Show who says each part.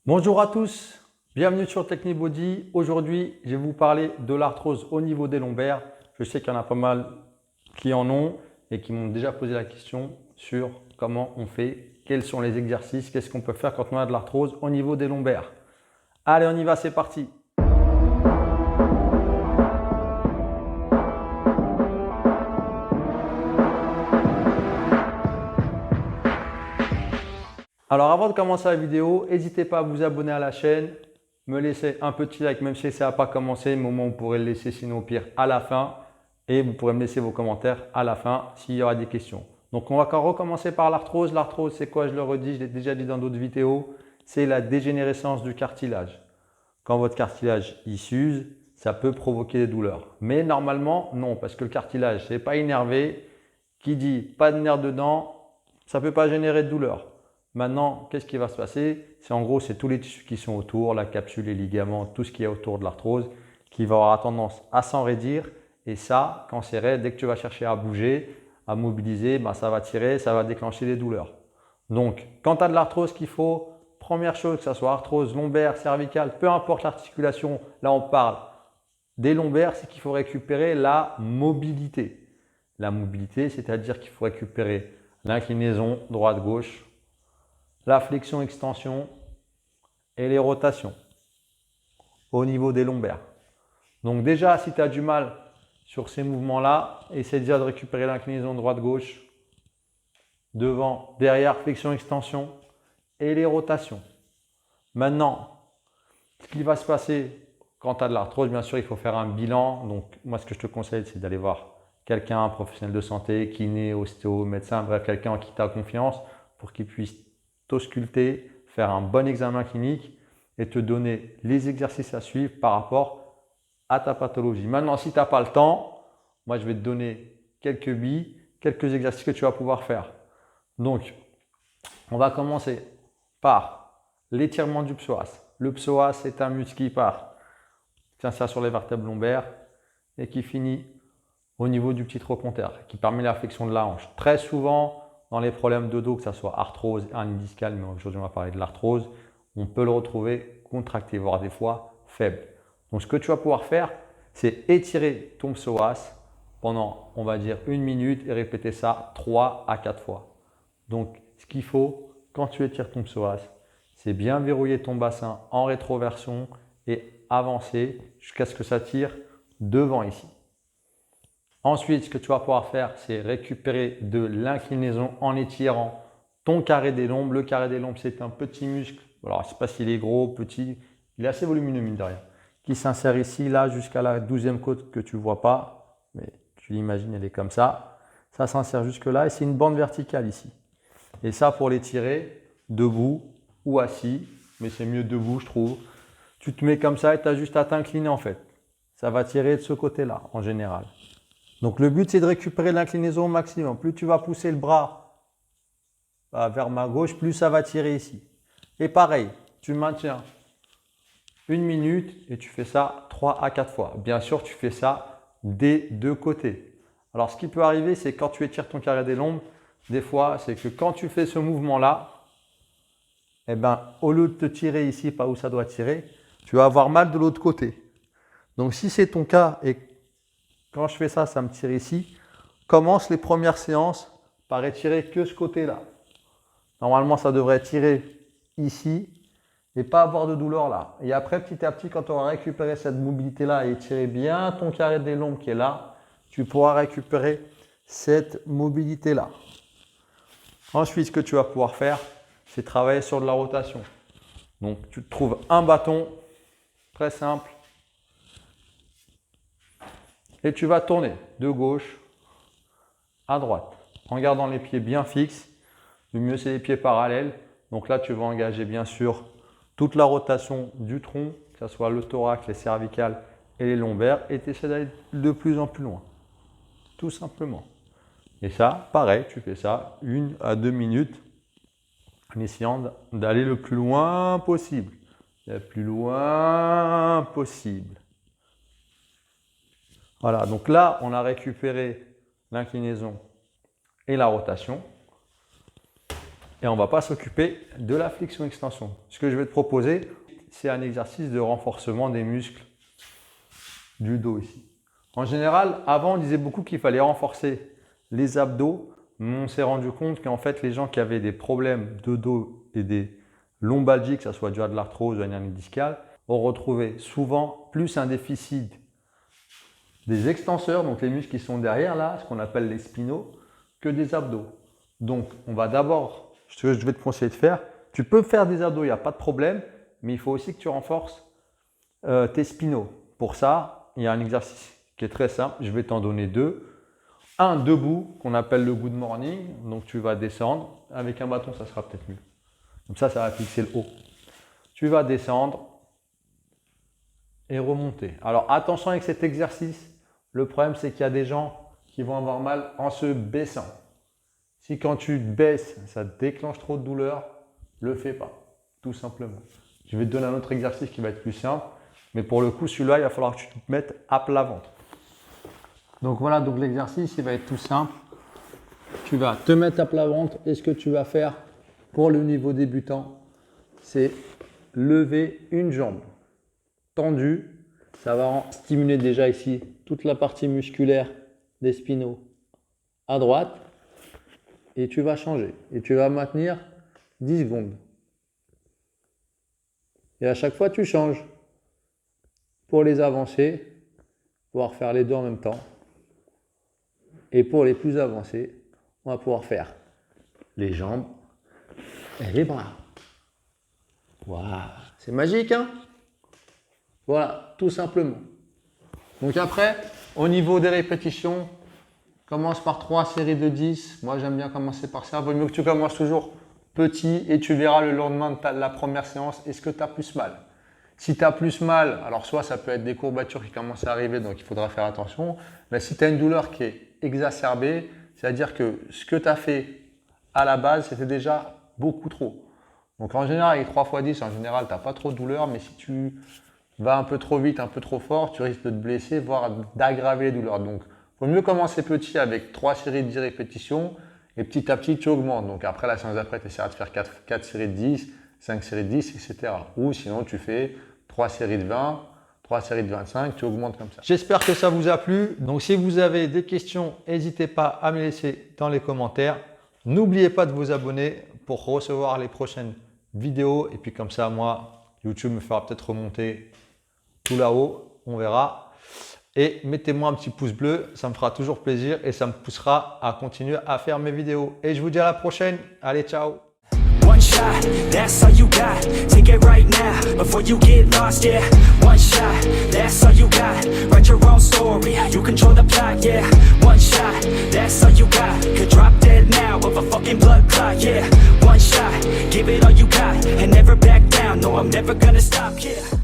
Speaker 1: Bonjour à tous, bienvenue sur TechniBody. Aujourd'hui, je vais vous parler de l'arthrose au niveau des lombaires. Je sais qu'il y en a pas mal qui en ont et qui m'ont déjà posé la question sur comment on fait, quels sont les exercices, qu'est-ce qu'on peut faire quand on a de l'arthrose au niveau des lombaires. Allez, on y va, c'est parti. Alors avant de commencer la vidéo, n'hésitez pas à vous abonner à la chaîne, me laisser un petit like même si ça n'a pas commencé, mais au moins vous pourrez le laisser sinon au pire à la fin et vous pourrez me laisser vos commentaires à la fin s'il y aura des questions. Donc on va recommencer par l'arthrose. L'arthrose c'est quoi? Je le redis, je l'ai déjà dit dans d'autres vidéos, c'est la dégénérescence du cartilage. Quand votre cartilage s'use, ça peut provoquer des douleurs. Mais normalement non, parce que le cartilage n'est pas innervé. Qui dit pas de nerf dedans, ça ne peut pas générer de douleur. Maintenant, qu'est-ce qui va se passer? C'est en gros, c'est tous les tissus qui sont autour, la capsule, les ligaments, tout ce qui est autour de l'arthrose, qui va avoir tendance à s'enraidir. Et ça, quand c'est raide, dès que tu vas chercher à bouger, à mobiliser, ça va tirer, ça va déclencher des douleurs. Donc, quand tu as de l'arthrose, qu'il faut, première chose, que ce soit arthrose lombaire, cervicale, peu importe l'articulation, là on parle des lombaires, c'est qu'il faut récupérer la mobilité. La mobilité, c'est-à-dire qu'il faut récupérer l'inclinaison droite-gauche, la flexion-extension et les rotations au niveau des lombaires. Donc déjà, si tu as du mal sur ces mouvements-là, essaie déjà de récupérer l'inclinaison droite-gauche, devant, derrière, flexion-extension et les rotations. Maintenant, ce qui va se passer quand tu as de l'arthrose, bien sûr, il faut faire un bilan. Donc moi, ce que je te conseille, c'est d'aller voir quelqu'un, un professionnel de santé, kiné, ostéo, médecin, bref, quelqu'un en qui tu as confiance pour qu'il puisse t'ausculter, faire un bon examen clinique et te donner les exercices à suivre par rapport à ta pathologie. Maintenant, si tu n'as pas le temps, moi je vais te donner quelques billes, quelques exercices que tu vas pouvoir faire. Donc, on va commencer par l'étirement du psoas. Le psoas, c'est un muscle qui part, tient ça sur les vertèbres lombaires et qui finit au niveau du petit trochanter, qui permet la flexion de la hanche. Très souvent, dans les problèmes de dos, que ce soit arthrose, hernie discale, mais aujourd'hui on va parler de l'arthrose, on peut le retrouver contracté, voire des fois faible. Donc ce que tu vas pouvoir faire, c'est étirer ton psoas pendant, on va dire, 1 minute et répéter ça 3 à 4 fois. Donc ce qu'il faut, quand tu étires ton psoas, c'est bien verrouiller ton bassin en rétroversion et avancer jusqu'à ce que ça tire devant ici. Ensuite, ce que tu vas pouvoir faire, c'est récupérer de l'inclinaison en étirant ton carré des lombes. Le carré des lombes, c'est un petit muscle. Alors, je ne sais pas s'il est gros, petit. Il est assez volumineux, mine de rien. Qui s'insère ici, là, jusqu'à la 12e côte que tu ne vois pas. Mais tu l'imagines, elle est comme ça. Ça s'insère jusque là et c'est une bande verticale ici. Et ça, pour les tirer, debout ou assis. Mais c'est mieux debout, je trouve. Tu te mets comme ça et tu as juste à t'incliner en fait. Ça va tirer de ce côté-là, en général. Donc le but c'est de récupérer l'inclinaison au maximum. Plus tu vas pousser le bras vers ma gauche, plus ça va tirer ici. Et pareil, tu maintiens 1 minute et tu fais ça 3 à 4 fois. Bien sûr, tu fais ça des deux côtés. Alors ce qui peut arriver, c'est quand tu étires ton carré des lombes, des fois, c'est que quand tu fais ce mouvement-là, au lieu de te tirer ici, pas où ça doit tirer, tu vas avoir mal de l'autre côté. Donc si c'est ton cas et quand je fais ça, ça me tire ici. Commence les premières séances par étirer que ce côté-là. Normalement, ça devrait tirer ici et pas avoir de douleur là. Et après, petit à petit, quand tu auras récupéré cette mobilité-là et étiré bien ton carré des lombes qui est là, tu pourras récupérer cette mobilité-là. Ensuite, ce que tu vas pouvoir faire, c'est travailler sur de la rotation. Donc, tu te trouves un bâton, très simple, et tu vas tourner de gauche à droite en gardant les pieds bien fixes. Le mieux, c'est les pieds parallèles. Donc là, tu vas engager bien sûr toute la rotation du tronc, que ce soit le thorax, les cervicales et les lombaires, et tu essaies d'aller de plus en plus loin, tout simplement. Et ça, pareil, tu fais ça 1 à 2 minutes en essayant d'aller le plus loin possible. Le plus loin possible. Voilà, donc là, on a récupéré l'inclinaison et la rotation. et on ne va pas s'occuper de la flexion-extension. Ce que je vais te proposer, c'est un exercice de renforcement des muscles du dos ici. En général, avant, on disait beaucoup qu'il fallait renforcer les abdos, mais on s'est rendu compte qu'en fait, les gens qui avaient des problèmes de dos et des lombalgies, que ce soit dû à de l'arthrose ou à une hernie discale, ont retrouvé souvent plus un déficit des extenseurs, donc les muscles qui sont derrière là, ce qu'on appelle les spinaux, que des abdos. Donc, on va d'abord, ce que je vais te conseiller de faire, tu peux faire des abdos, il n'y a pas de problème, mais il faut aussi que tu renforces tes spinaux. Pour ça, il y a un exercice qui est très simple, je vais t'en donner deux. Un debout, qu'on appelle le good morning, donc tu vas descendre, avec un bâton ça sera peut-être mieux. Comme ça va fixer le haut. Tu vas descendre et remonter. Alors attention avec cet exercice, le problème c'est qu'il y a des gens qui vont avoir mal en se baissant. Si quand tu te baisses, ça déclenche trop de douleur, le fais pas, tout simplement. Je vais te donner un autre exercice qui va être plus simple, mais pour le coup celui-là il va falloir que tu te mettes à plat ventre. Donc voilà, donc l'exercice il va être tout simple. Tu vas te mettre à plat ventre et ce que tu vas faire pour le niveau débutant, c'est lever une jambe tendue. Ça va stimuler déjà ici toute la partie musculaire des spinaux à droite. Et tu vas changer. Et tu vas maintenir 10 secondes. Et à chaque fois, tu changes. Pour les avancer, pouvoir faire les deux en même temps. Et pour les plus avancés, on va pouvoir faire les jambes et les bras. Waouh, c'est magique, hein? Voilà, tout simplement. Donc après, au niveau des répétitions, commence par 3 séries de 10. Moi, j'aime bien commencer par ça. Il vaut mieux que tu commences toujours petit et tu verras le lendemain de la première séance, est-ce que tu as plus mal? Si tu as plus mal, alors soit ça peut être des courbatures qui commencent à arriver, donc il faudra faire attention. Mais si tu as une douleur qui est exacerbée, c'est-à-dire que ce que tu as fait à la base, c'était déjà beaucoup trop. Donc en général, avec 3 x 10, en général, tu n'as pas trop de douleur, mais si tu vas un peu trop vite, un peu trop fort, tu risques de te blesser, voire d'aggraver les douleurs. Donc, il vaut mieux commencer petit avec 3 séries de 10 répétitions et petit à petit, tu augmentes. Donc après, la séance d'après, tu essaieras de faire 4 séries de 10, 5 séries de 10, etc. Ou sinon, tu fais 3 séries de 20, 3 séries de 25, tu augmentes comme ça. J'espère que ça vous a plu. Donc, si vous avez des questions, n'hésitez pas à me laisser dans les commentaires. N'oubliez pas de vous abonner pour recevoir les prochaines vidéos. Et puis comme ça, moi, YouTube me fera peut-être remonter tout là-haut. On verra. Et mettez-moi un petit pouce bleu. Ça me fera toujours plaisir et ça me poussera à continuer à faire mes vidéos. Et je vous dis à la prochaine. Allez, ciao!
Speaker 2: One shot, that's all you got. Take it right now, before you get lost, yeah. One shot, that's all you got. Write your own story, you control the plot, yeah. One shot, that's all you got. Could drop dead now of a fucking blood clot, yeah. One shot, give it all you got, and never back down, no, I'm never gonna stop, yeah.